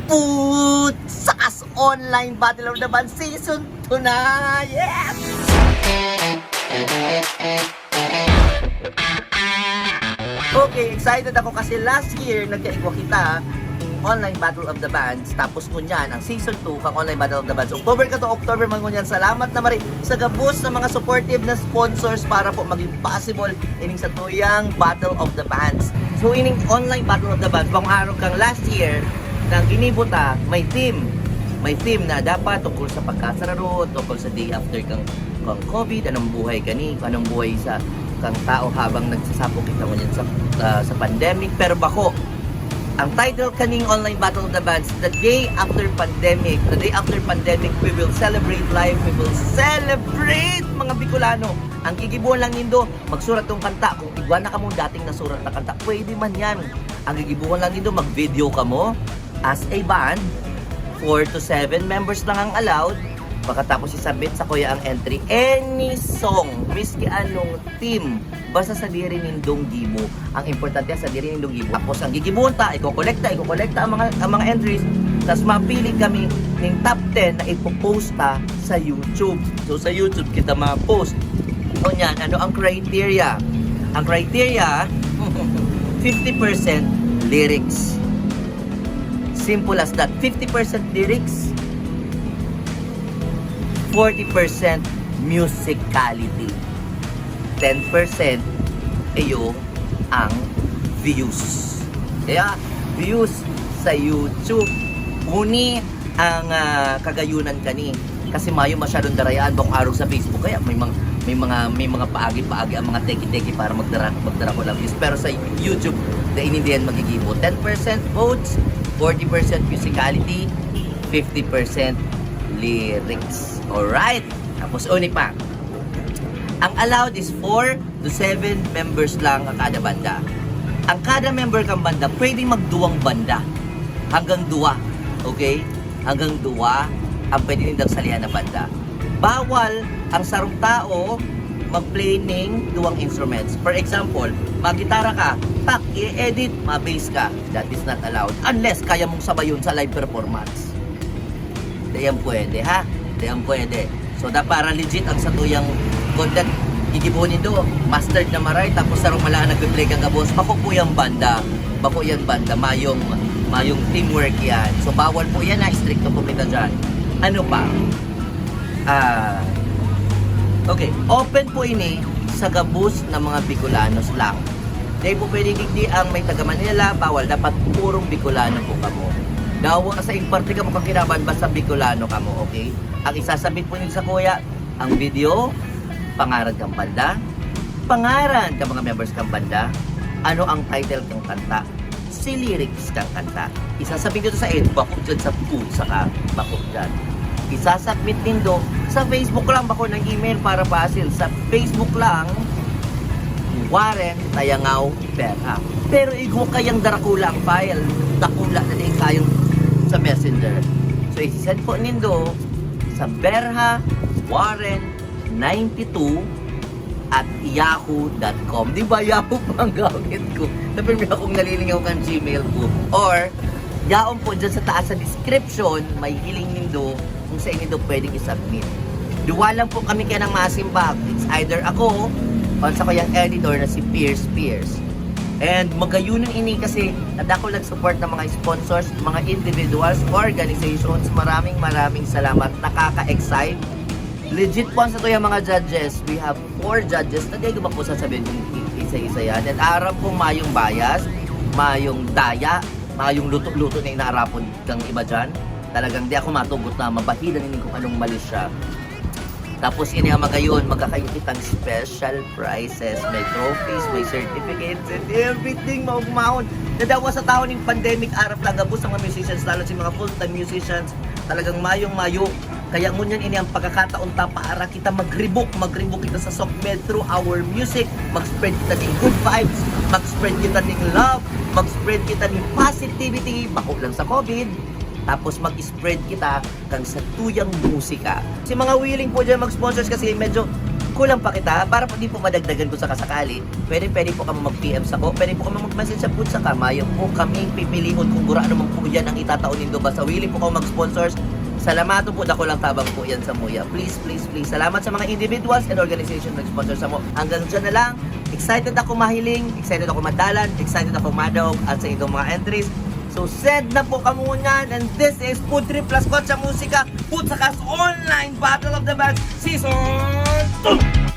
Putsas! Online Battle of the Bands Season 2 na! Yes! Okay, excited ako kasi last year nagkaigwa kita ng Online Battle of the Bands. Tapos kunyan, ang Season 2 kang Online Battle of the Bands. October ka to, October man kunyan. Salamat na mari sa gabos ng mga supportive na sponsors para po maging possible ining sa tuyang Battle of the Bands. So ining Online Battle of the Bands, bang araw kang last year nang ginibuta, may theme. May theme na dapat tungkol sa pagkasararo, tungkol sa day after kang COVID, anong buhay kani, anong buhay sa kang tao habang nagsasapok kita mo yan sa pandemic. Pero bako, ang title kaning Online Battle of the Bands, the day after pandemic, we will celebrate life, we will celebrate mga Bicolano. Ang gigibuan lang nindo, magsurat tong kanta. Kung igwa na ka mo dating nasurat na kanta, pwede man yan. Ang gigibuan lang nindo, mag-video ka mo as a band. 4 to 7 members lang ang allowed. Pagkatapos isubmit sa kuya ang entry, any song, miski anong team, basta sa diri nindong gibo. Ang importante sa diri nindong gibo. Tapos ang gigibuon ta, iko-kolekta ang mga entries, tapos mapili kami ng top 10 na ipopost ta sa YouTube. So sa YouTube kita ma-post. O niyan, ano ang criteria? Ang criteria, 50% lyrics. Simple as that. 50% lyrics, 40% musicality, 10% ayo ang views. Kaya views sa YouTube uni ang kagayunan kani kasi mayo masyadong darayaan bang araw sa Facebook, kaya may mga paagi-paagi ang mga teki-teki para magdara ko lang views. Pero sa YouTube hindi yan magigibo. 10% votes, 40% musicality, 50% lyrics. Alright. Tapos uni pa. Ang allowed is 4 to 7 members lang ang kada banda. Ang kada member kang banda, pwedeng magduwang banda. Hanggang 2. Okay? Hanggang 2 ang pwede nindang salihan na banda. Bawal ang sarong tao mag-play ng duwang instruments. For example, mag-gitara ka, tak, i-edit, ma-bass ka. That is not allowed. Unless kaya mong sabayon sa live performance. Diyan pwede, ha? Diyan pwede. So, para legit ang satuyang content, igibunin do, mastered na maray, tapos sarong malaan nagpe-play kang gabos, bako po yung banda. Bako yan banda, mayong teamwork yan. So, bawal po yan, ha? Stricto po kita dyan. Ano pa? Okay, open po ini sa gabos ng mga Bicolanos lang. Dahil po pwede digdi ang may taga Manila, bawal. Dapat purong Bicolano po kamo. Dawa sa imparte ka mo kang kinaban, basta Bicolano kamo, okay? Ang isasabit po nila sa kuya, ang video, pangaran kang banda, pangaran ka mga members kang banda, ano ang title kang kanta, si lyrics kang kanta. Isasabit dito sa bakok dyan sa putsa ka, bakok dyan. Isasubmit nindo sa Facebook lang bako ng email para basil. Sa Facebook lang, Warren Tayangaw Berha. Pero igwa kayang darakula ang file. Dakula na din kayong sa messenger. So isisend po nindo sa Berha Warren 92 at yahoo.com. Di ba Yahoo pang gamit ko? Tapos may akong nalilingaw kang Gmail ko. Or yaon po dyan sa taas sa description, may hiling nindo kung sa inyo daw pwedeng isubmit. Duwa lang po kami kaya ng masimbag. It's either ako o sa kayang editor na si Pierce. And magayunan ini kasi nadako nag-support ng mga sponsors, mga individuals, organizations. Maraming salamat. Nakaka-excite. Legit po sa to yung mga judges. We have 4 judges. Hindi ko ba po sasabihin kung isa-isa yan. And aram pong mayong bias, mayong daya, mayong luto-luto na inaarapon kang iba dyan. Talagang di ako matugot na mabahilan nini kung anong mali siya. Tapos ini ang magayon, magkakayo kitang special prizes, may trophies, may certificates, and everything maugmahon. Nadawa sa taon ng pandemic, arap lagabos ang mga musicians, lalo si mga full-time musicians, talagang mayong-mayo. Kaya ngunyan ini ang pagkakataon ta para kita mag-rebook kita sa SOCMED through our music, mag-spread kita ng good vibes, mag-spread kita ng love, mag-spread kita ng positivity, bako lang sa COVID. Tapos mag-spread kita kang sa tuyang musika. Si mga willing po dyan mag-sponsors kasi medyo kulang pa kita, para po di po madagdagan ko sa kasakali, pwede po kami mag-PM sa ko, pwede po kami mag-message sa po sa kamayo po kaming pipilion kung gura ano man po yan ang itataon nindo, basta willing po ako mag-sponsors. Salamato po, dako lang tabang po yan sa Muya. Please, please, please. Salamat sa mga individuals and organization na sponsor sa mo. Hanggang dyan na lang. Excited ako mahiling, excited ako madalan, excited ako madawag at sa itong mga entries. So send na po kamunan, and this is Food Trip plus Kotsa Musika, Putsakas Online Battle of the Bands Season 2!